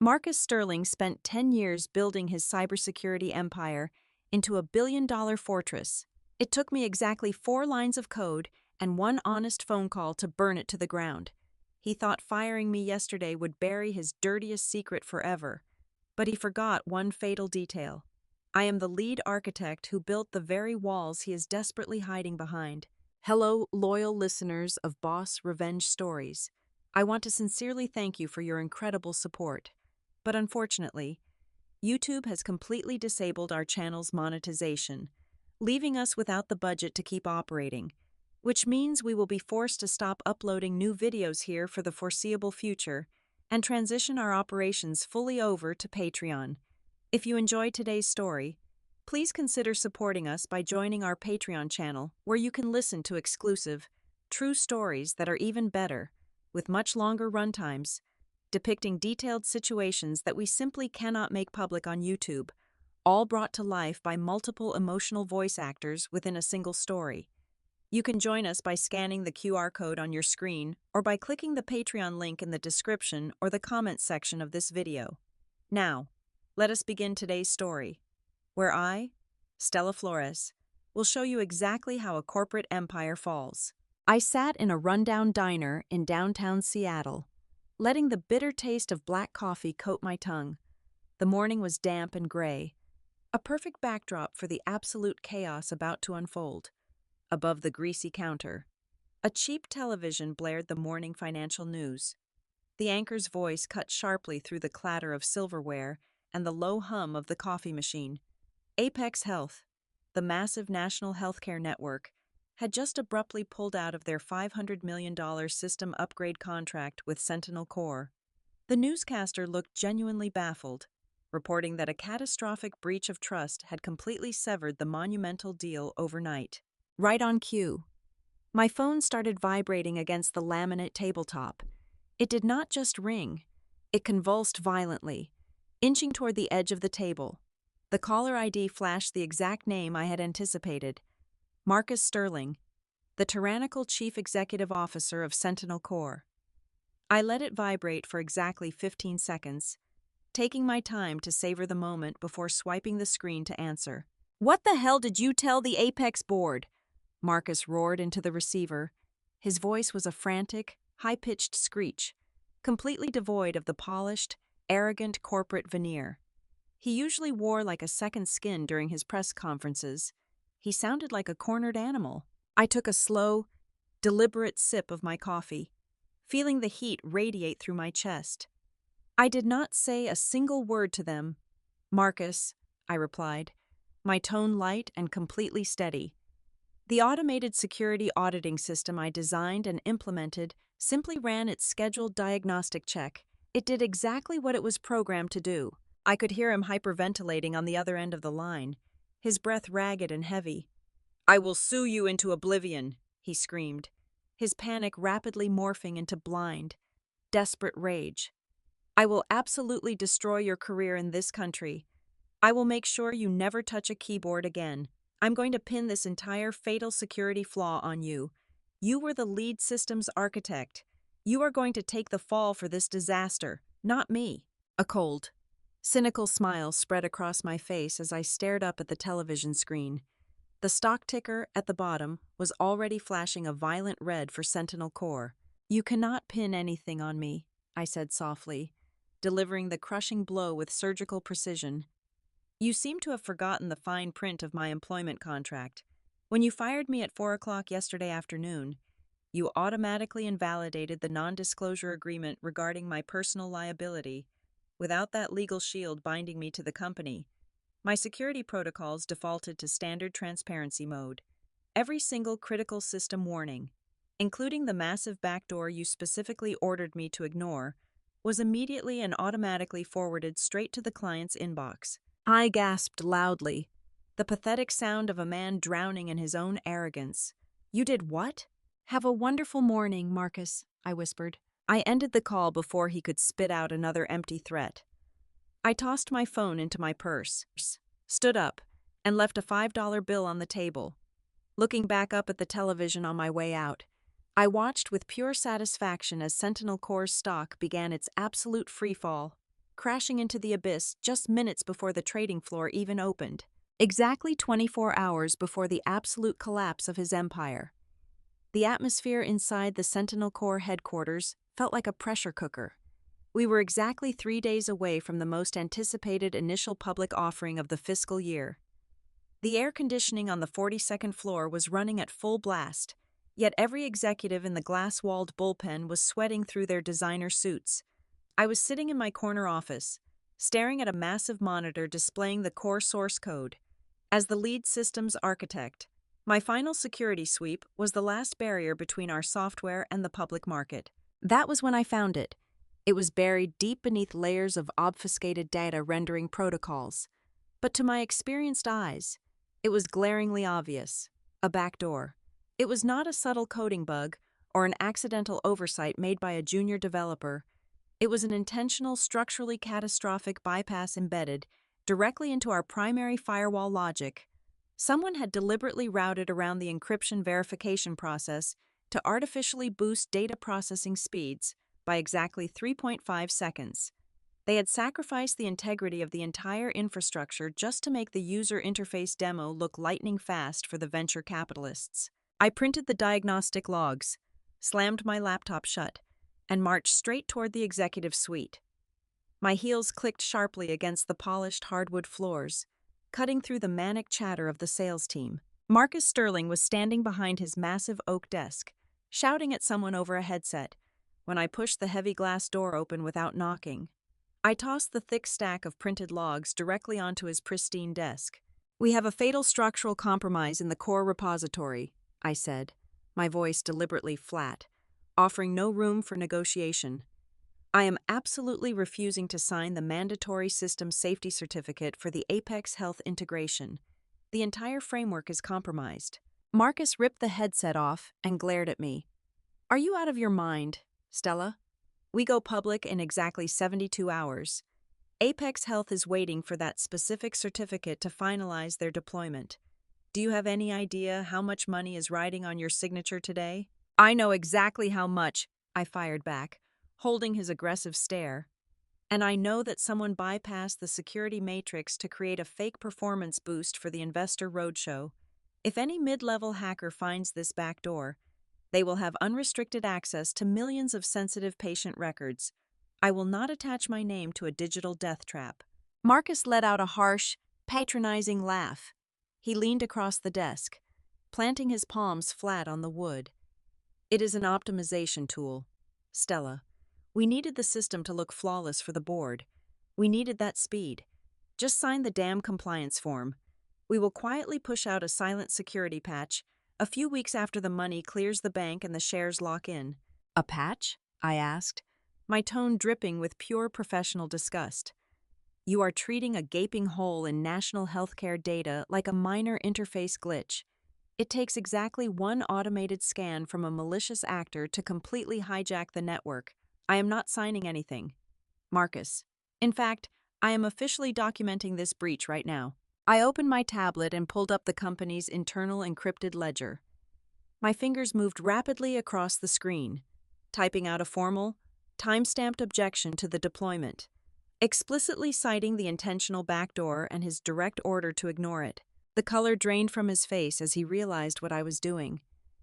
Marcus Sterling spent 10 years building his cybersecurity empire into a billion-dollar fortress. It took me exactly 4 lines of code and one honest phone call to burn it to the ground. He thought firing me yesterday would bury his dirtiest secret forever, but he forgot one fatal detail. I am the lead architect who built the very walls he is desperately hiding behind. Hello, loyal listeners of Boss Revenge Stories. I want to sincerely thank you for your incredible support. But unfortunately, YouTube has completely disabled our channel's monetization, leaving us without the budget to keep operating, which means we will be forced to stop uploading new videos here for the foreseeable future and transition our operations fully over to Patreon. If you enjoyed today's story, please consider supporting us by joining our Patreon channel, where you can listen to exclusive, true stories that are even better, with much longer runtimes, depicting detailed situations that we simply cannot make public on YouTube, all brought to life by multiple emotional voice actors within a single story. You can join us by scanning the QR code on your screen or by clicking the Patreon link in the description or the comments section of this video. Now, let us begin today's story, where I, Stella Flores, will show you exactly how a corporate empire falls. I sat in a rundown diner in downtown Seattle, letting the bitter taste of black coffee coat my tongue. The morning was damp and gray, a perfect backdrop for the absolute chaos about to unfold. Above the greasy counter, a cheap television blared the morning financial news. The anchor's voice cut sharply through the clatter of silverware and the low hum of the coffee machine. Apex Health, the massive national healthcare network, had just abruptly pulled out of their $500 million system upgrade contract with Sentinel Corp. The newscaster looked genuinely baffled, reporting that a catastrophic breach of trust had completely severed the monumental deal overnight. Right on cue, my phone started vibrating against the laminate tabletop. It did not just ring, it convulsed violently, inching toward the edge of the table. The caller ID flashed the exact name I had anticipated: Marcus Sterling, the tyrannical chief executive officer of Sentinel Corp. I let it vibrate for exactly 15 seconds, taking my time to savor the moment before swiping the screen to answer. "What the hell did you tell the Apex board?" Marcus roared into the receiver. His voice was a frantic, high-pitched screech, completely devoid of the polished, arrogant corporate veneer he usually wore like a second skin during his press conferences. He sounded like a cornered animal. I took a slow, deliberate sip of my coffee, feeling the heat radiate through my chest. I did not say a single word to them. "Marcus," I replied, my tone light and completely steady. The automated security auditing system I designed and implemented simply ran its scheduled diagnostic check. It did exactly what it was programmed to do. I could hear him hyperventilating on the other end of the line, his breath ragged and heavy. "I will sue you into oblivion," he screamed, his panic rapidly morphing into blind, desperate rage. "I will absolutely destroy your career in this country. I will make sure you never touch a keyboard again. I'm going to pin this entire fatal security flaw on you. You were the lead systems architect. You are going to take the fall for this disaster, not me." A cold, cynical smile spread across my face as I stared up at the television screen. The stock ticker at the bottom was already flashing a violent red for Sentinel Corp. "You cannot pin anything on me," I said softly, delivering the crushing blow with surgical precision. "You seem to have forgotten the fine print of my employment contract. When you fired me at 4 o'clock yesterday afternoon, you automatically invalidated the non-disclosure agreement regarding my personal liability. Without that legal shield binding me to the company, my security protocols defaulted to standard transparency mode. Every single critical system warning, including the massive backdoor you specifically ordered me to ignore, was immediately and automatically forwarded straight to the client's inbox." I gasped loudly, the pathetic sound of a man drowning in his own arrogance. "You did what?" "Have a wonderful morning, Marcus," I whispered. I ended the call before he could spit out another empty threat. I tossed my phone into my purse, stood up, and left a $5 bill on the table. Looking back up at the television on my way out, I watched with pure satisfaction as Sentinel Corp's stock began its absolute freefall. crashing into the abyss just minutes before the trading floor even opened. Exactly 24 hours before the absolute collapse of his empire. The atmosphere inside the Sentinel Corps headquarters felt like a pressure cooker. We were exactly 3 days away from the most anticipated initial public offering of the fiscal year. The air conditioning on the 42nd floor was running at full blast, yet every executive in the glass-walled bullpen was sweating through their designer suits. I was sitting in my corner office, staring at a massive monitor displaying the core source code. As the lead systems architect, my final security sweep was the last barrier between our software and the public market. That was when I found it. It was buried deep beneath layers of obfuscated data rendering protocols. But to my experienced eyes, it was glaringly obvious. A backdoor. It was not a subtle coding bug or an accidental oversight made by a junior developer. It was an intentional, structurally catastrophic bypass embedded directly into our primary firewall logic. Someone had deliberately routed around the encryption verification process to artificially boost data processing speeds by exactly 3.5 seconds. They had sacrificed the integrity of the entire infrastructure just to make the user interface demo look lightning fast for the venture capitalists. I printed the diagnostic logs, slammed my laptop shut, and marched straight toward the executive suite. My heels clicked sharply against the polished hardwood floors, cutting through the manic chatter of the sales team. Marcus Sterling was standing behind his massive oak desk, shouting at someone over a headset, when I pushed the heavy glass door open without knocking. I tossed the thick stack of printed logs directly onto his pristine desk. "We have a fatal structural compromise in the core repository," I said, my voice deliberately flat, offering no room for negotiation. "I am absolutely refusing to sign the mandatory system safety certificate for the Apex Health integration. The entire framework is compromised." Marcus ripped the headset off and glared at me. "Are you out of your mind, Stella? We go public in exactly 72 hours. Apex Health is waiting for that specific certificate to finalize their deployment. Do you have any idea how much money is riding on your signature today?" "I know exactly how much," I fired back, holding his aggressive stare. "And I know that someone bypassed the security matrix to create a fake performance boost for the investor roadshow. If any mid-level hacker finds this backdoor, they will have unrestricted access to millions of sensitive patient records. I will not attach my name to a digital death trap." Marcus let out a harsh, patronizing laugh. He leaned across the desk, planting his palms flat on the wood. "It is an optimization tool, Stella. We needed the system to look flawless for the board. We needed that speed. Just sign the damn compliance form. We will quietly push out a silent security patch a few weeks after the money clears the bank and the shares lock in." "A patch?" I asked, my tone dripping with pure professional disgust. "You are treating a gaping hole in national healthcare data like a minor interface glitch. It takes exactly one automated scan from a malicious actor to completely hijack the network. I am not signing anything, Marcus. In fact, I am officially documenting this breach right now." I opened my tablet and pulled up the company's internal encrypted ledger. My fingers moved rapidly across the screen, typing out a formal, time-stamped objection to the deployment, explicitly citing the intentional backdoor and his direct order to ignore it. The color drained from his face as he realized what I was doing.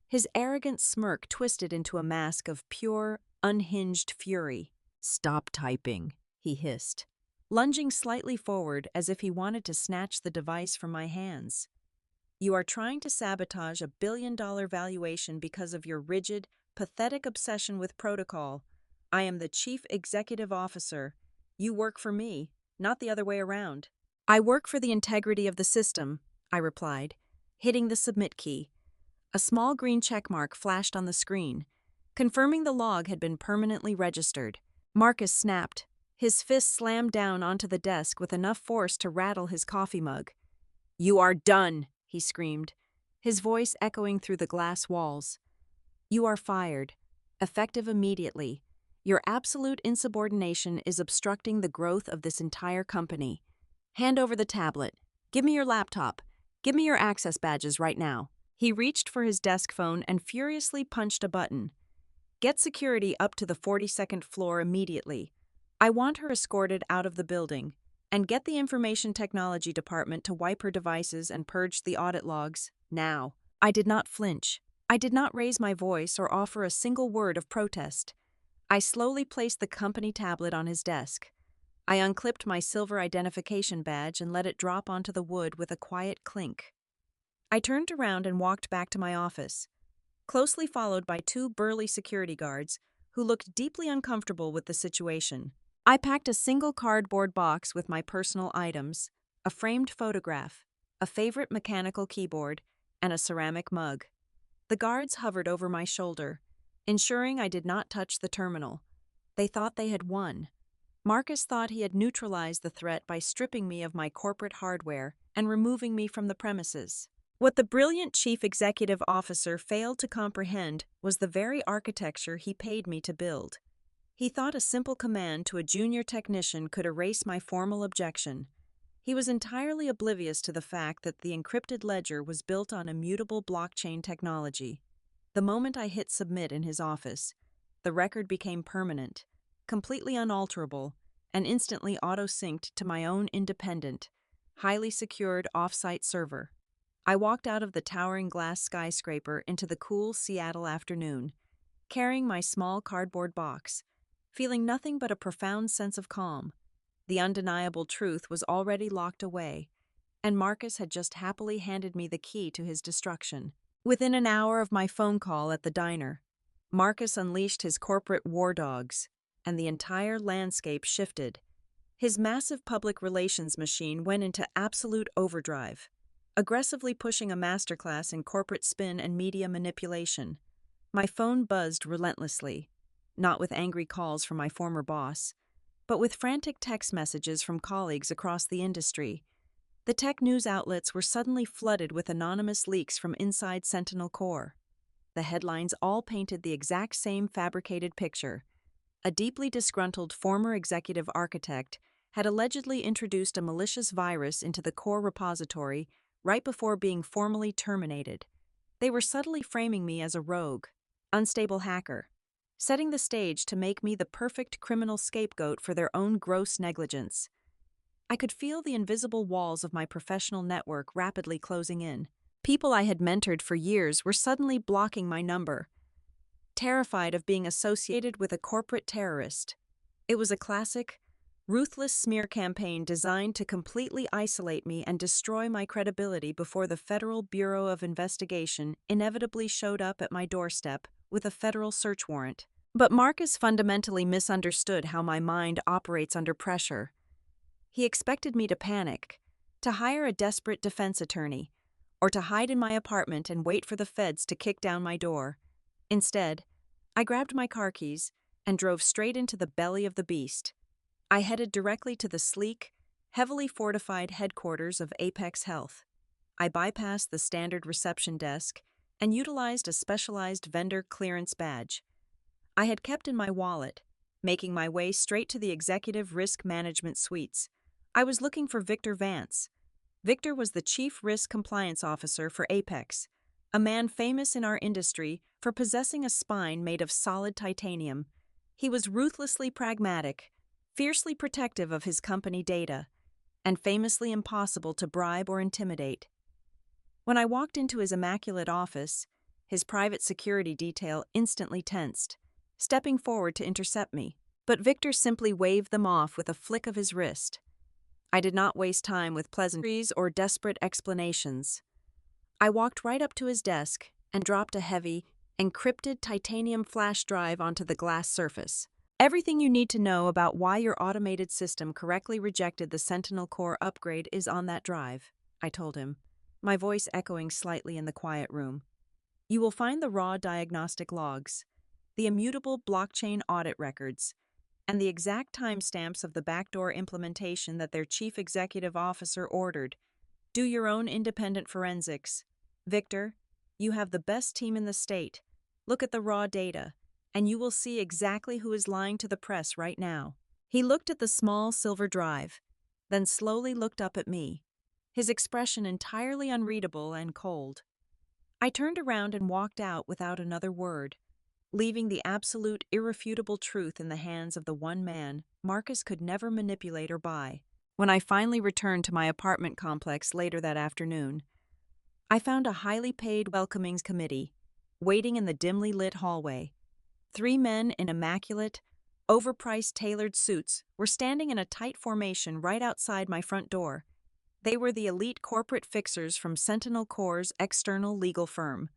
His arrogant smirk twisted into a mask of pure, unhinged fury. "Stop typing," he hissed, lunging slightly forward as if he wanted to snatch the device from my hands. "You are trying to sabotage a billion-dollar valuation because of your rigid, pathetic obsession with protocol. I am the chief executive officer. You work for me, not the other way around." "I work for the integrity of the system," I replied, hitting the submit key. A small green checkmark flashed on the screen, confirming the log had been permanently registered. Marcus snapped. His fist slammed down onto the desk with enough force to rattle his coffee mug. "You are done," he screamed, his voice echoing through the glass walls. "You are fired, effective immediately. Your absolute insubordination is obstructing the growth of this entire company. Hand over the tablet. Give me your laptop. Give me your access badges right now." He reached for his desk phone and furiously punched a button. "Get security up to the 42nd floor immediately. I want her escorted out of the building, and get the information technology department to wipe her devices and purge the audit logs, now. I did not flinch. I did not raise my voice or offer a single word of protest. I slowly placed the company tablet on his desk. I unclipped my silver identification badge and let it drop onto the wood with a quiet clink. I turned around and walked back to my office, closely followed by two burly security guards who looked deeply uncomfortable with the situation. I packed a single cardboard box with my personal items, a framed photograph, a favorite mechanical keyboard, and a ceramic mug. The guards hovered over my shoulder, ensuring I did not touch the terminal. They thought they had won. Marcus thought he had neutralized the threat by stripping me of my corporate hardware and removing me from the premises. What the brilliant chief executive officer failed to comprehend was the very architecture he paid me to build. He thought a simple command to a junior technician could erase my formal objection. He was entirely oblivious to the fact that the encrypted ledger was built on immutable blockchain technology. The moment I hit submit in his office, the record became permanent, completely unalterable, and instantly auto-synced to my own independent, highly secured off-site server. I walked out of the towering glass skyscraper into the cool Seattle afternoon, carrying my small cardboard box, feeling nothing but a profound sense of calm. The undeniable truth was already locked away, and Marcus had just happily handed me the key to his destruction. Within an hour of my phone call at the diner, Marcus unleashed his corporate war dogs, and the entire landscape shifted. His massive public relations machine went into absolute overdrive, aggressively pushing a masterclass in corporate spin and media manipulation. My phone buzzed relentlessly, not with angry calls from my former boss, but with frantic text messages from colleagues across the industry. The tech news outlets were suddenly flooded with anonymous leaks from inside Sentinel Core. The headlines all painted the exact same fabricated picture. A deeply disgruntled former executive architect had allegedly introduced a malicious virus into the Core repository right before being formally terminated. They were subtly framing me as a rogue, unstable hacker, setting the stage to make me the perfect criminal scapegoat for their own gross negligence. I could feel the invisible walls of my professional network rapidly closing in. People I had mentored for years were suddenly blocking my number, terrified of being associated with a corporate terrorist. It was a classic, ruthless smear campaign designed to completely isolate me and destroy my credibility before the Federal Bureau of Investigation inevitably showed up at my doorstep with a federal search warrant. But Marcus fundamentally misunderstood how my mind operates under pressure. He expected me to panic, to hire a desperate defense attorney, or to hide in my apartment and wait for the feds to kick down my door. Instead, I grabbed my car keys and drove straight into the belly of the beast. I headed directly to the sleek, heavily fortified headquarters of Apex Health. I bypassed the standard reception desk and utilized a specialized vendor clearance badge I had kept in my wallet, making my way straight to the executive risk management suites. I was looking for Victor Vance. Victor was the chief risk compliance officer for Apex, a man famous in our industry for possessing a spine made of solid titanium. He was ruthlessly pragmatic, fiercely protective of his company data, and famously impossible to bribe or intimidate. When I walked into his immaculate office, his private security detail instantly tensed, stepping forward to intercept me. But Victor simply waved them off with a flick of his wrist. I did not waste time with pleasantries or desperate explanations. I walked right up to his desk and dropped a heavy, encrypted titanium flash drive onto the glass surface. Everything you need to know about why your automated system correctly rejected the Sentinel Core upgrade is on that drive, I told him, my voice echoing slightly in the quiet room. You will find the raw diagnostic logs, the immutable blockchain audit records, and the exact timestamps of the backdoor implementation that their chief executive officer ordered. Do your own independent forensics. Victor, you have the best team in the state. Look at the raw data, and you will see exactly who is lying to the press right now. He looked at the small silver drive, then slowly looked up at me, his expression entirely unreadable and cold. I turned around and walked out without another word. leaving the absolute, irrefutable truth in the hands of the one man Marcus could never manipulate or buy. When I finally returned to my apartment complex later that afternoon, I found a highly paid welcomings committee waiting in the dimly lit hallway. 3 men in immaculate, overpriced tailored suits were standing in a tight formation right outside my front door. They were the elite corporate fixers from Sentinel Corps' external legal firm.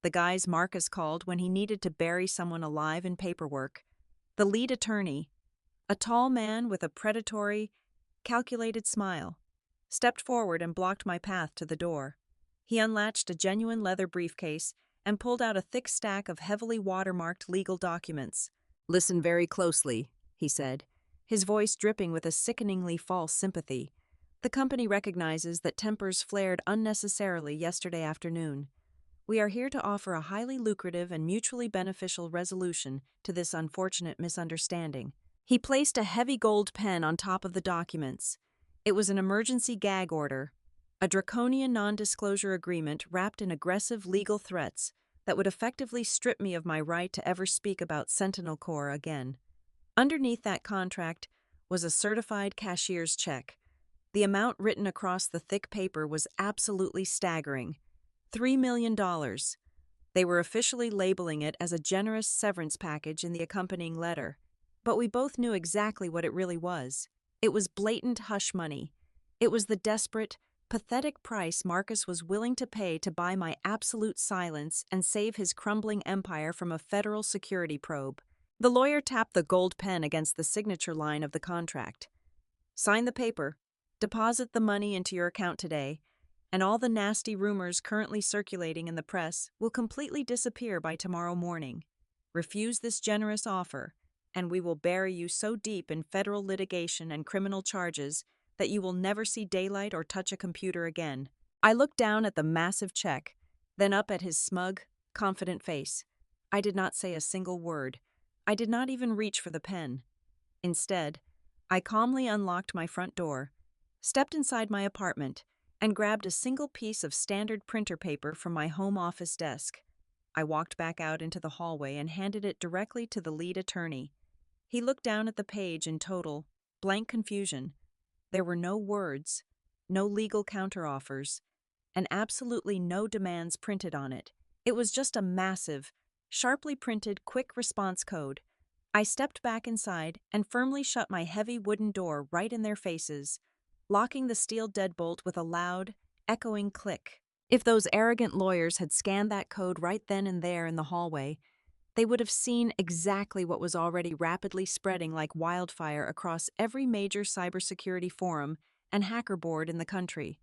The guys Marcus called when he needed to bury someone alive in paperwork. The lead attorney, a tall man with a predatory, calculated smile, stepped forward and blocked my path to the door. He unlatched a genuine leather briefcase and pulled out a thick stack of heavily watermarked legal documents. "Listen very closely," he said, his voice dripping with a sickeningly false sympathy. "The company recognizes that tempers flared unnecessarily yesterday afternoon. We are here to offer a highly lucrative and mutually beneficial resolution to this unfortunate misunderstanding." He placed a heavy gold pen on top of the documents. It was an emergency gag order, a draconian non-disclosure agreement wrapped in aggressive legal threats that would effectively strip me of my right to ever speak about Sentinel Corps again. Underneath that contract was a certified cashier's check. The amount written across the thick paper was absolutely staggering. $3 million. They were officially labeling it as a generous severance package in the accompanying letter. But we both knew exactly what it really was. It was blatant hush money. It was the desperate, pathetic price Marcus was willing to pay to buy my absolute silence and save his crumbling empire from a federal security probe. The lawyer tapped the gold pen against the signature line of the contract. "Sign the paper, deposit the money into your account today, and all the nasty rumors currently circulating in the press will completely disappear by tomorrow morning. Refuse this generous offer, and we will bury you so deep in federal litigation and criminal charges that you will never see daylight or touch a computer again." I looked down at the massive check, then up at his smug, confident face. I did not say a single word. I did not even reach for the pen. Instead, I calmly unlocked my front door, stepped inside my apartment, and grabbed a single piece of standard printer paper from my home office desk. I walked back out into the hallway and handed it directly to the lead attorney. He looked down at the page in total, blank confusion. There were no words, no legal counteroffers, and absolutely no demands printed on it. It was just a massive, sharply printed quick response code. I stepped back inside and firmly shut my heavy wooden door right in their faces, locking the steel deadbolt with a loud, echoing click. If those arrogant lawyers had scanned that code right then and there in the hallway, they would have seen exactly what was already rapidly spreading like wildfire across every major cybersecurity forum and hacker board in the country.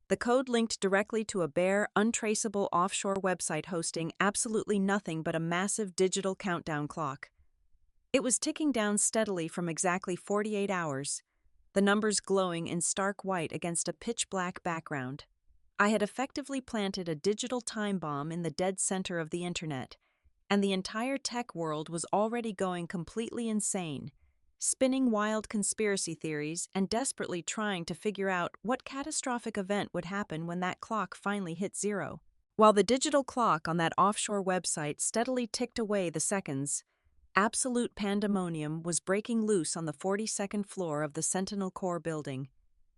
The code linked directly to a bare, untraceable offshore website hosting absolutely nothing but a massive digital countdown clock. It was ticking down steadily from exactly 48 hours, the numbers glowing in stark white against a pitch-black background. I had effectively planted a digital time bomb in the dead center of the internet, and the entire tech world was already going completely insane, spinning wild conspiracy theories and desperately trying to figure out what catastrophic event would happen when that clock finally hit zero. While the digital clock on that offshore website steadily ticked away the seconds, absolute pandemonium was breaking loose on the 42nd floor of the Sentinel Corps building.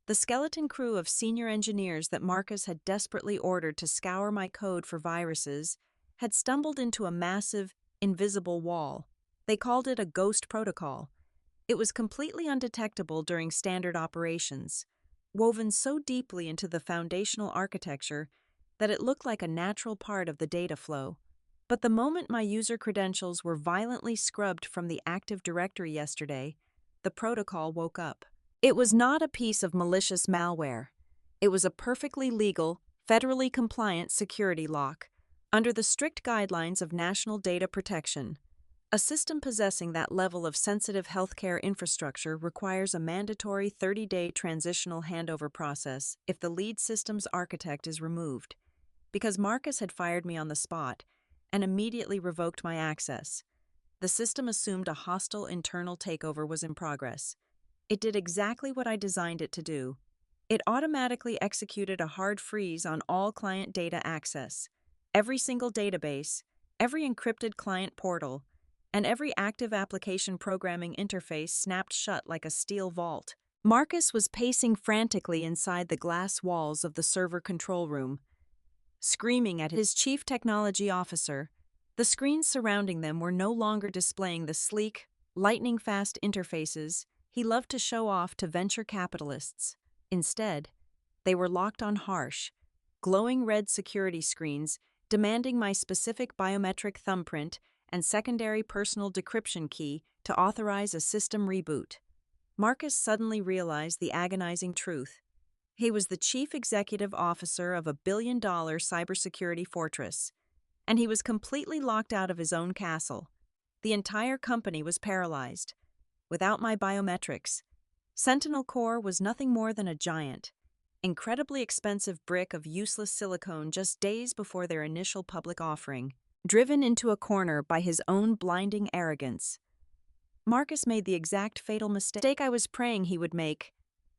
The skeleton crew of senior engineers that Marcus had desperately ordered to scour my code for viruses had stumbled into a massive, invisible wall. They called it a ghost protocol. It was completely undetectable during standard operations, woven so deeply into the foundational architecture that it looked like a natural part of the data flow. But the moment my user credentials were violently scrubbed from the Active Directory yesterday, the protocol woke up. It was not a piece of malicious malware. It was a perfectly legal, federally compliant security lock, under the strict guidelines of national data protection. A system possessing that level of sensitive healthcare infrastructure requires a mandatory 30-day transitional handover process if the lead system's architect is removed. Because Marcus had fired me on the spot and immediately revoked my access, the system assumed a hostile internal takeover was in progress. It did exactly what I designed it to do. It automatically executed a hard freeze on all client data access. Every single database, every encrypted client portal, and every active application programming interface snapped shut like a steel vault. Marcus was pacing frantically inside the glass walls of the server control room, screaming at his chief technology officer. The screens surrounding them were no longer displaying the sleek, lightning-fast interfaces he loved to show off to venture capitalists. Instead, they were locked on harsh, glowing red security screens demanding my specific biometric thumbprint and secondary personal decryption key to authorize a system reboot. Marcus suddenly realized the agonizing truth. He was the chief executive officer of a billion-dollar cybersecurity fortress, and he was completely locked out of his own castle. The entire company was paralyzed. Without my biometrics, Sentinel Core was nothing more than a giant, incredibly expensive brick of useless silicone just days before their initial public offering. Driven into a corner by his own blinding arrogance, Marcus made the exact fatal mistake I was praying he would make.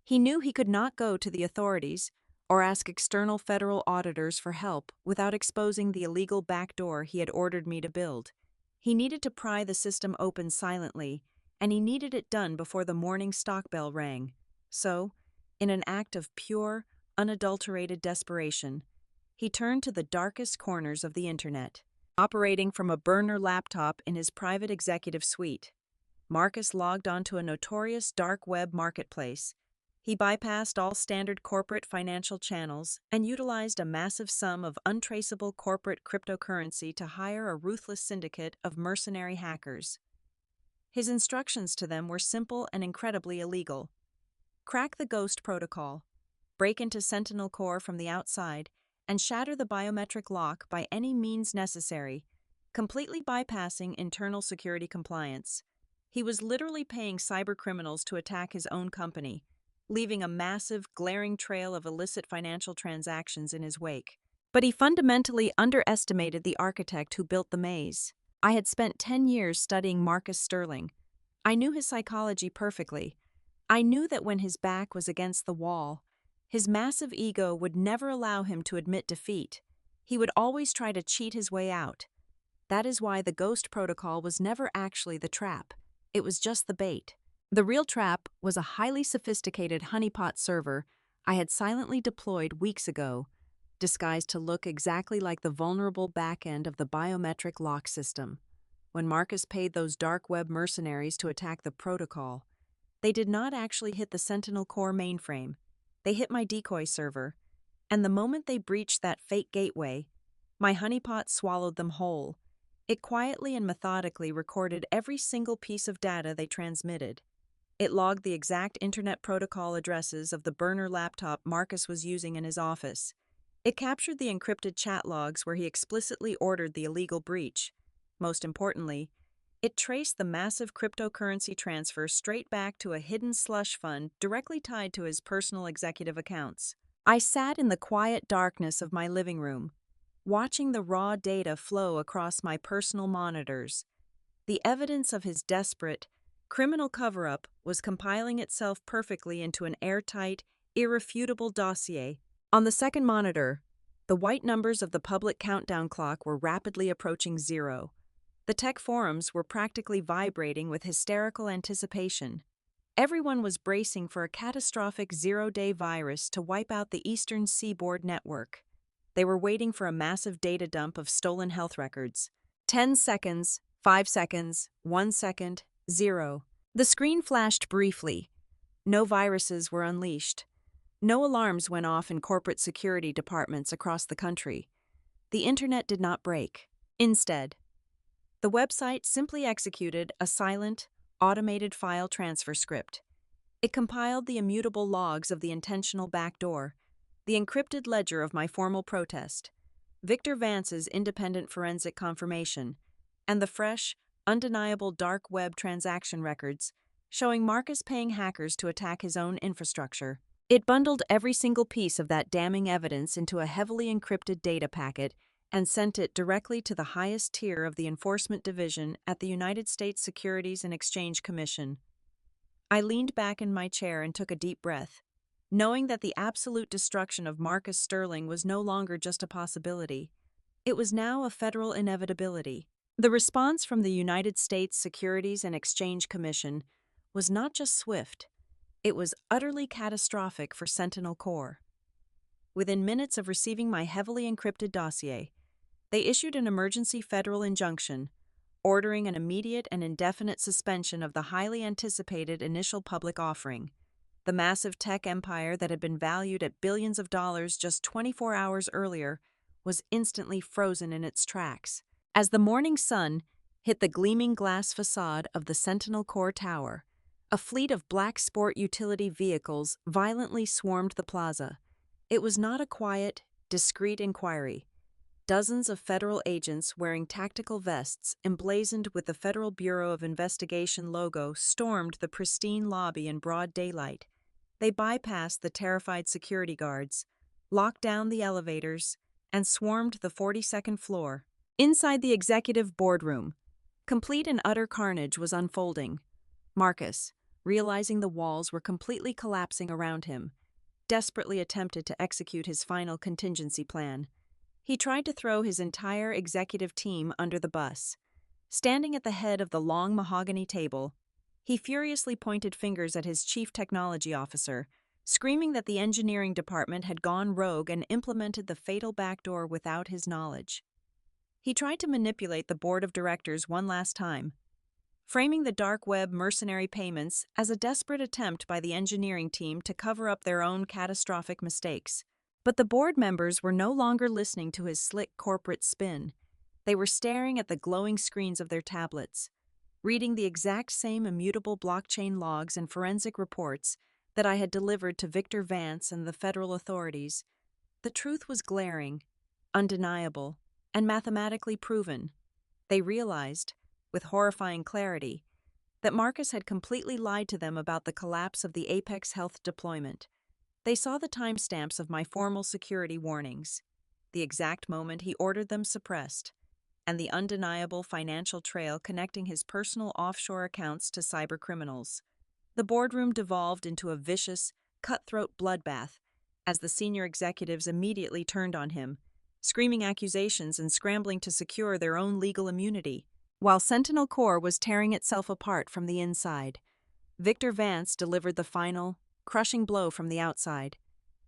He knew he could not go to the authorities or ask external federal auditors for help without exposing the illegal backdoor he had ordered me to build. He needed to pry the system open silently, and he needed it done before the morning stock bell rang. So, in an act of pure, unadulterated desperation, he turned to the darkest corners of the internet. Operating from a burner laptop in his private executive suite, Marcus logged onto a notorious dark web marketplace. He bypassed all standard corporate financial channels and utilized a massive sum of untraceable corporate cryptocurrency to hire a ruthless syndicate of mercenary hackers. His instructions to them were simple and incredibly illegal. Crack the Ghost protocol, break into Sentinel Core from the outside, and shatter the biometric lock by any means necessary, completely bypassing internal security compliance. He was literally paying cybercriminals to attack his own company, leaving a massive, glaring trail of illicit financial transactions in his wake. But he fundamentally underestimated the architect who built the maze. I had spent 10 years studying Marcus Sterling. I knew his psychology perfectly. I knew that when his back was against the wall, his massive ego would never allow him to admit defeat. He would always try to cheat his way out. That is why the Ghost protocol was never actually the trap. It was just the bait. The real trap was a highly sophisticated honeypot server I had silently deployed weeks ago, disguised to look exactly like the vulnerable backend of the biometric lock system. When Marcus paid those dark web mercenaries to attack the protocol, they did not actually hit the Sentinel Core mainframe. They hit my decoy server, and the moment they breached that fake gateway, my honeypot swallowed them whole. It quietly and methodically recorded every single piece of data they transmitted. It logged the exact internet protocol addresses of the burner laptop Marcus was using in his office. It captured the encrypted chat logs where he explicitly ordered the illegal breach. Most importantly, it traced the massive cryptocurrency transfer straight back to a hidden slush fund directly tied to his personal executive accounts. I sat in the quiet darkness of my living room, watching the raw data flow across my personal monitors. The evidence of his desperate, criminal cover-up was compiling itself perfectly into an airtight, irrefutable dossier. On the second monitor, the white numbers of the public countdown clock were rapidly approaching zero. The tech forums were practically vibrating with hysterical anticipation. Everyone was bracing for a catastrophic zero-day virus to wipe out the Eastern Seaboard network. They were waiting for a massive data dump of stolen health records. 10 seconds, 5 seconds, 1 second, 0. The screen flashed briefly. No viruses were unleashed. No alarms went off in corporate security departments across the country. The internet did not break. Instead, the website simply executed a silent, automated file transfer script. It compiled the immutable logs of the intentional backdoor, the encrypted ledger of my formal protest, Victor Vance's independent forensic confirmation, and the fresh, undeniable dark web transaction records showing Marcus paying hackers to attack his own infrastructure. It bundled every single piece of that damning evidence into a heavily encrypted data packet and sent it directly to the highest tier of the enforcement division at the United States Securities and Exchange Commission. I leaned back in my chair and took a deep breath, knowing that the absolute destruction of Marcus Sterling was no longer just a possibility. It was now a federal inevitability. The response from the United States Securities and Exchange Commission was not just swift, it was utterly catastrophic for Sentinel Corp. Within minutes of receiving my heavily encrypted dossier, they issued an emergency federal injunction ordering an immediate and indefinite suspension of the highly anticipated initial public offering. The massive tech empire that had been valued at billions of dollars just 24 hours earlier was instantly frozen in its tracks. As the morning sun hit the gleaming glass facade of the Sentinel Corp Tower, a fleet of black sport utility vehicles violently swarmed the plaza. It was not a quiet, discreet inquiry. Dozens of federal agents wearing tactical vests emblazoned with the Federal Bureau of Investigation logo stormed the pristine lobby in broad daylight. They bypassed the terrified security guards, locked down the elevators, and swarmed the 42nd floor. Inside the executive boardroom, complete and utter carnage was unfolding. Marcus, realizing the walls were completely collapsing around him, desperately attempted to execute his final contingency plan. He tried to throw his entire executive team under the bus. Standing at the head of the long mahogany table, he furiously pointed fingers at his chief technology officer, screaming that the engineering department had gone rogue and implemented the fatal backdoor without his knowledge. He tried to manipulate the board of directors one last time, framing the dark web mercenary payments as a desperate attempt by the engineering team to cover up their own catastrophic mistakes. But the board members were no longer listening to his slick corporate spin. They were staring at the glowing screens of their tablets, reading the exact same immutable blockchain logs and forensic reports that I had delivered to Victor Vance and the federal authorities. The truth was glaring, undeniable, and mathematically proven. They realized, with horrifying clarity, that Marcus had completely lied to them about the collapse of the Apex Health deployment. They saw the timestamps of my formal security warnings, the exact moment he ordered them suppressed, and the undeniable financial trail connecting his personal offshore accounts to cybercriminals. The boardroom devolved into a vicious, cutthroat bloodbath as the senior executives immediately turned on him, screaming accusations and scrambling to secure their own legal immunity. While Sentinel Corp was tearing itself apart from the inside, Victor Vance delivered the final, crushing blow from the outside.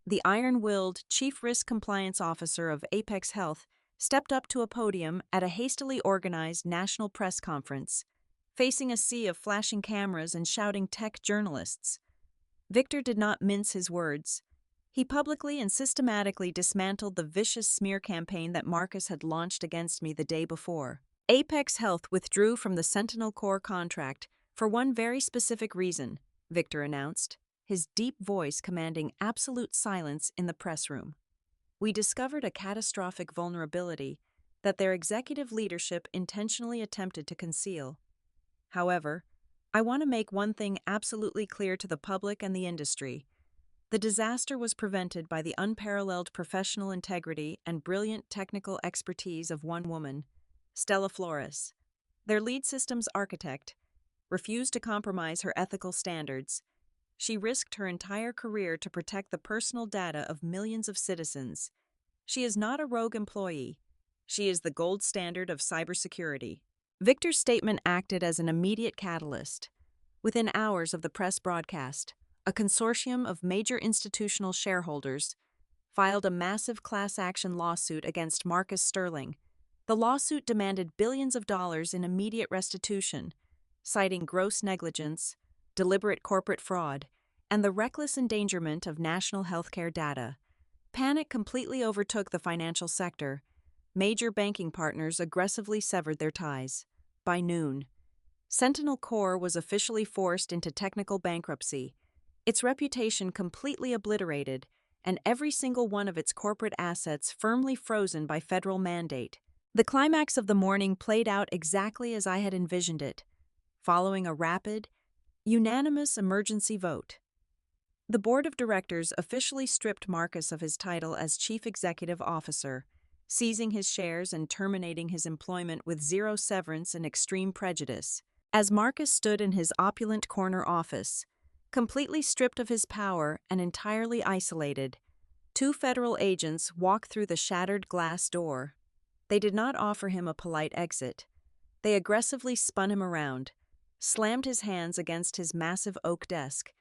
The iron-willed Chief Risk Compliance Officer of Apex Health stepped up to a podium at a hastily organized national press conference, facing a sea of flashing cameras and shouting tech journalists. Victor did not mince his words. He publicly and systematically dismantled the vicious smear campaign that Marcus had launched against me the day before. Apex Health withdrew from the Sentinel Corp contract for one very specific reason, Victor announced, his deep voice commanding absolute silence in the press room. We discovered a catastrophic vulnerability that their executive leadership intentionally attempted to conceal. However, I want to make one thing absolutely clear to the public and the industry. The disaster was prevented by the unparalleled professional integrity and brilliant technical expertise of one woman, Stella Flores. Their lead systems architect refused to compromise her ethical standards. She risked her entire career to protect the personal data of millions of citizens. She is not a rogue employee. She is the gold standard of cybersecurity. Victor's statement acted as an immediate catalyst. Within hours of the press broadcast, a consortium of major institutional shareholders filed a massive class action lawsuit against Marcus Sterling. The lawsuit demanded billions of dollars in immediate restitution, citing gross negligence, deliberate corporate fraud, and the reckless endangerment of national healthcare data. Panic completely overtook the financial sector. Major banking partners aggressively severed their ties. By noon, Sentinel Corp was officially forced into technical bankruptcy, its reputation completely obliterated, and every single one of its corporate assets firmly frozen by federal mandate. The climax of the morning played out exactly as I had envisioned it, following a rapid, unanimous emergency vote. The board of directors officially stripped Marcus of his title as Chief Executive Officer, seizing his shares and terminating his employment with zero severance and extreme prejudice. As Marcus stood in his opulent corner office, completely stripped of his power and entirely isolated, two federal agents walked through the shattered glass door. They did not offer him a polite exit. They aggressively spun him around, slammed his hands against his massive oak desk,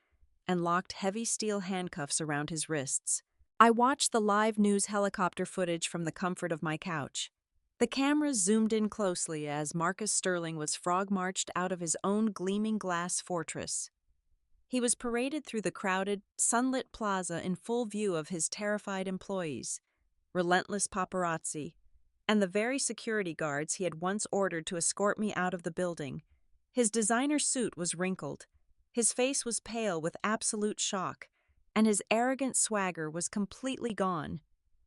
and locked heavy steel handcuffs around his wrists. I watched the live news helicopter footage from the comfort of my couch. The cameras zoomed in closely as Marcus Sterling was frog-marched out of his own gleaming glass fortress. He was paraded through the crowded, sunlit plaza in full view of his terrified employees, relentless paparazzi, and the very security guards he had once ordered to escort me out of the building. His designer suit was wrinkled. His face was pale with absolute shock, and his arrogant swagger was completely gone.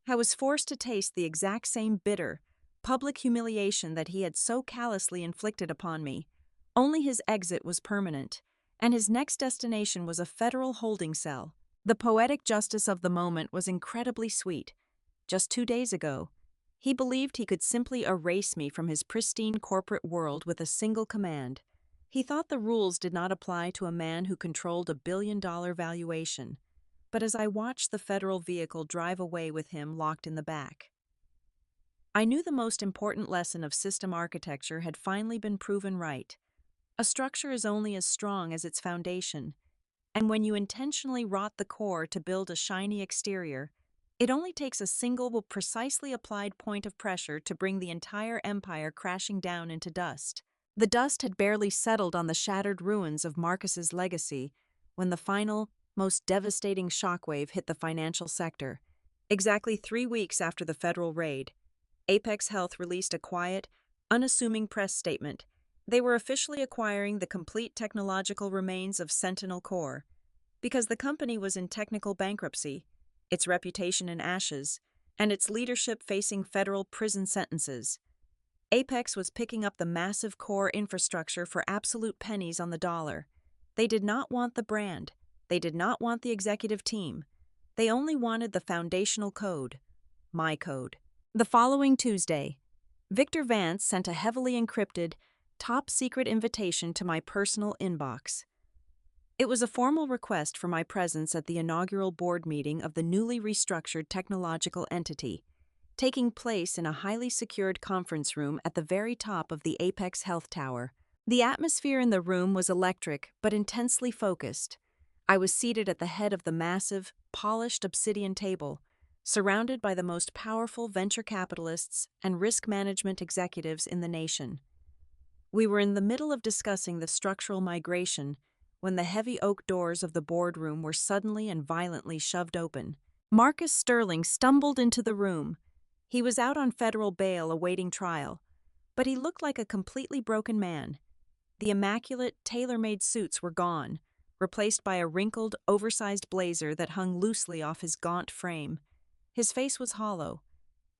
I was forced to taste the exact same bitter, public humiliation that he had so callously inflicted upon me. Only his exit was permanent, and his next destination was a federal holding cell. The poetic justice of the moment was incredibly sweet. Just 2 days ago, he believed he could simply erase me from his pristine corporate world with a single command. He thought the rules did not apply to a man who controlled a billion-dollar valuation. But as I watched the federal vehicle drive away with him locked in the back, I knew the most important lesson of system architecture had finally been proven right. A structure is only as strong as its foundation, and when you intentionally rot the core to build a shiny exterior, it only takes a single, precisely applied point of pressure to bring the entire empire crashing down into dust. The dust had barely settled on the shattered ruins of Marcus's legacy when the final, most devastating shockwave hit the financial sector. Exactly 3 weeks after the federal raid, Apex Health released a quiet, unassuming press statement. They were officially acquiring the complete technological remains of Sentinel Core. Because the company was in technical bankruptcy, its reputation in ashes, and its leadership facing federal prison sentences, Apex was picking up the massive core infrastructure for absolute pennies on the dollar. They did not want the brand. They did not want the executive team. They only wanted the foundational code, my code. The following Tuesday, Victor Vance sent a heavily encrypted, top-secret invitation to my personal inbox. It was a formal request for my presence at the inaugural board meeting of the newly restructured technological entity, taking place in a highly secured conference room at the very top of the Apex Health Tower. The atmosphere in the room was electric but intensely focused. I was seated at the head of the massive, polished obsidian table, surrounded by the most powerful venture capitalists and risk management executives in the nation. We were in the middle of discussing the structural migration when the heavy oak doors of the boardroom were suddenly and violently shoved open. Marcus Sterling stumbled into the room. He was out on federal bail awaiting trial, but he looked like a completely broken man. The immaculate, tailor-made suits were gone, replaced by a wrinkled, oversized blazer that hung loosely off his gaunt frame. His face was hollow,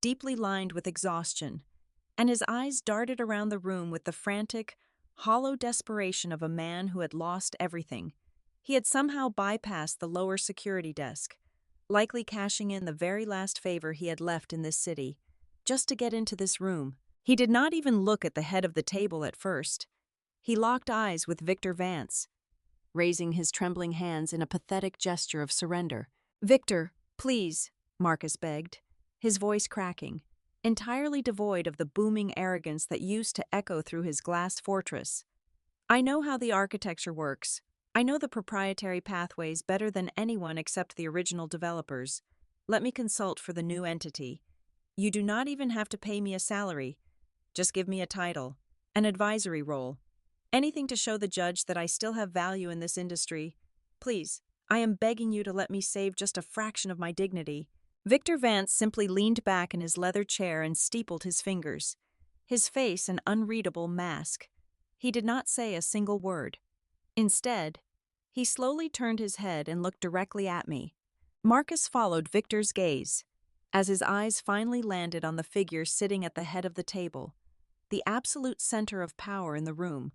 deeply lined with exhaustion, and his eyes darted around the room with the frantic, hollow desperation of a man who had lost everything. He had somehow bypassed the lower security desk, likely cashing in the very last favor he had left in this city, just to get into this room. He did not even look at the head of the table at first. He locked eyes with Victor Vance, raising his trembling hands in a pathetic gesture of surrender. "Victor, please," Marcus begged, his voice cracking, entirely devoid of the booming arrogance that used to echo through his glass fortress. "I know how the architecture works. I know the proprietary pathways better than anyone except the original developers. Let me consult for the new entity. You do not even have to pay me a salary. Just give me a title, an advisory role, anything to show the judge that I still have value in this industry. Please, I am begging you to let me save just a fraction of my dignity." Victor Vance simply leaned back in his leather chair and steepled his fingers, his face an unreadable mask. He did not say a single word. Instead, he slowly turned his head and looked directly at me. Marcus followed Victor's gaze, as his eyes finally landed on the figure sitting at the head of the table, the absolute center of power in the room.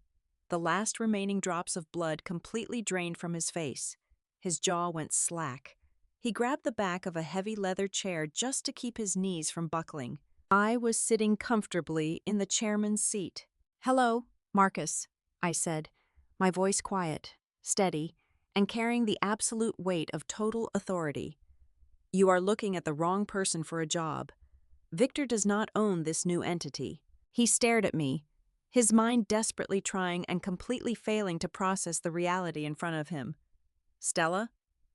The last remaining drops of blood completely drained from his face. His jaw went slack. He grabbed the back of a heavy leather chair just to keep his knees from buckling. I was sitting comfortably in the chairman's seat. "Hello, Marcus," I said, my voice quiet, steady, and carrying the absolute weight of total authority. "You are looking at the wrong person for a job. Victor does not own this new entity. He stared at me, his mind desperately trying and completely failing to process the reality in front of him. Stella,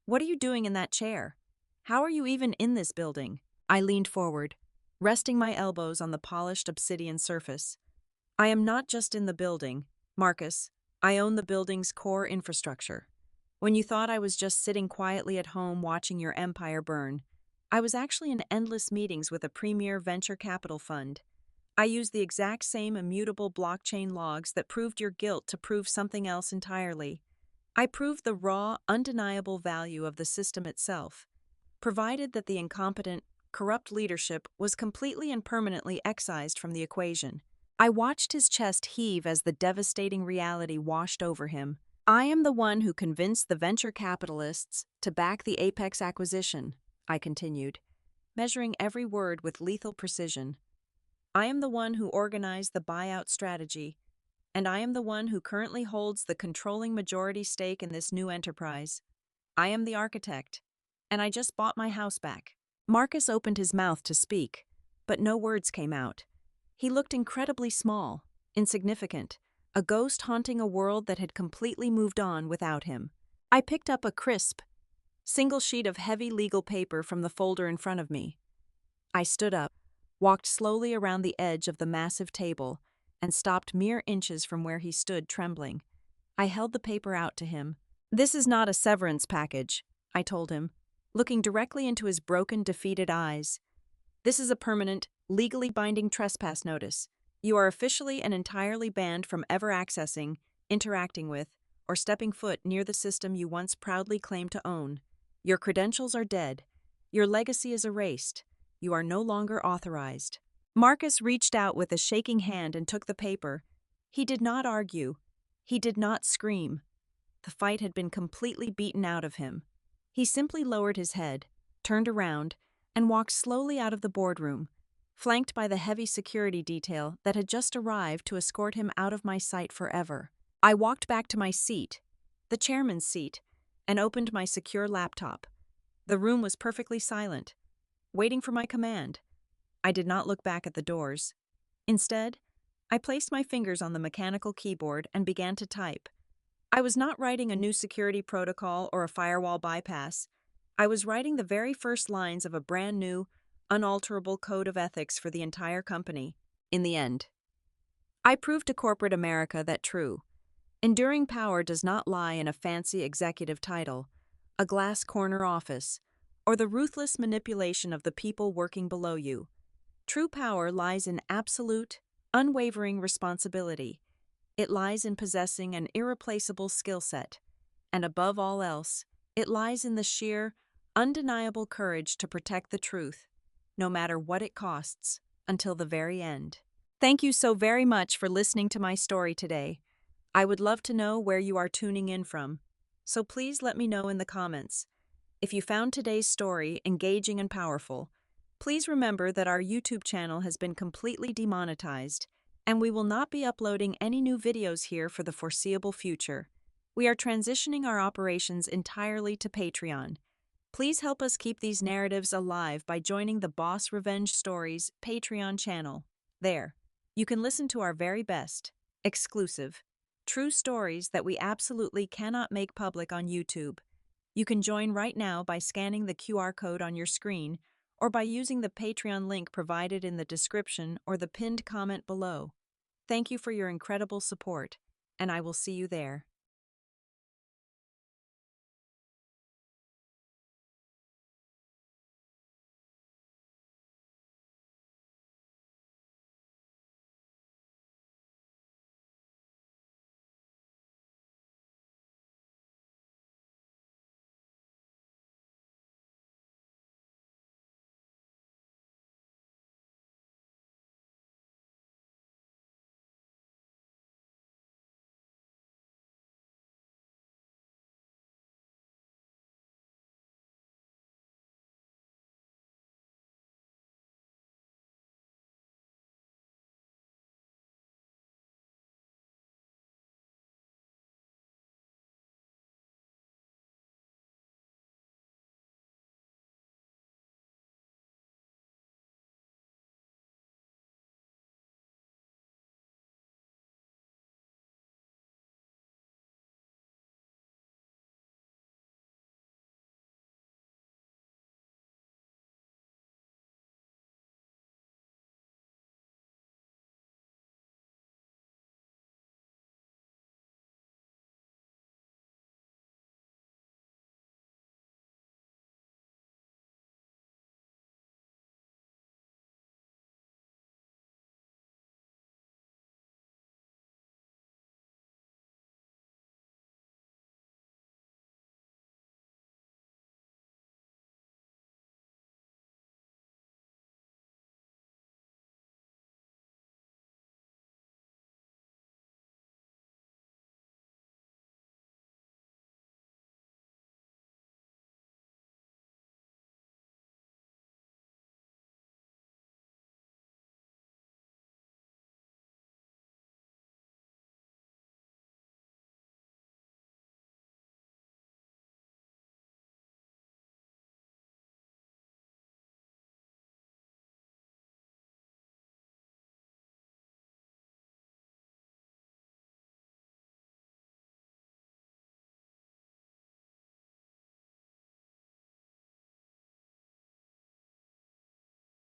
what are you doing in that chair? How are you even in this building? I leaned forward, resting my elbows on the polished obsidian surface. I am not just in the building, Marcus. I own the building's core infrastructure. When you thought I was just sitting quietly at home watching your empire burn, I was actually in endless meetings with a premier venture capital fund. I used the exact same immutable blockchain logs that proved your guilt to prove something else entirely. I proved the raw, undeniable value of the system itself, provided that the incompetent, corrupt leadership was completely and permanently excised from the equation. I watched his chest heave as the devastating reality washed over him. I am the one who convinced the venture capitalists to back the Apex acquisition, I continued, measuring every word with lethal precision. I am the one who organized the buyout strategy, and I am the one who currently holds the controlling majority stake in this new enterprise. I am the architect, and I just bought my house back. Marcus opened his mouth to speak, but no words came out. He looked incredibly small, insignificant, a ghost haunting a world that had completely moved on without him. I picked up a crisp, single sheet of heavy legal paper from the folder in front of me. I stood up, walked slowly around the edge of the massive table, and stopped mere inches from where he stood trembling. I held the paper out to him. "This is not a severance package," I told him, looking directly into his broken, defeated eyes. "This is a permanent, legally binding trespass notice. You are officially and entirely banned from ever accessing, interacting with, or stepping foot near the system you once proudly claimed to own. Your credentials are dead. Your legacy is erased. You are no longer authorized." Marcus reached out with a shaking hand and took the paper. He did not argue. He did not scream. The fight had been completely beaten out of him. He simply lowered his head, turned around, and walked slowly out of the boardroom, flanked by the heavy security detail that had just arrived to escort him out of my sight forever. I walked back to my seat, the chairman's seat, and opened my secure laptop. The room was perfectly silent, waiting for my command. I did not look back at the doors. Instead, I placed my fingers on the mechanical keyboard and began to type. I was not writing a new security protocol or a firewall bypass. I was writing the very first lines of a brand new, unalterable code of ethics for the entire company. In the end, I proved to corporate America that true, enduring power does not lie in a fancy executive title, a glass corner office, or the ruthless manipulation of the people working below you. True power lies in absolute, unwavering responsibility. It lies in possessing an irreplaceable skill set, and above all else, it lies in the sheer, undeniable courage to protect the truth, no matter what it costs, until the very end. Thank you so very much for listening to my story today. I would love to know where you are tuning in from, so please let me know in the comments. If you found today's story engaging and powerful, please remember that our YouTube channel has been completely demonetized, and we will not be uploading any new videos here for the foreseeable future. We are transitioning our operations entirely to Patreon. Please help us keep these narratives alive by joining the Boss Revenge Stories Patreon channel. There, you can listen to our very best, exclusive, true stories that we absolutely cannot make public on YouTube. You can join right now by scanning the QR code on your screen or by using the Patreon link provided in the description or the pinned comment below. Thank you for your incredible support, and I will see you there.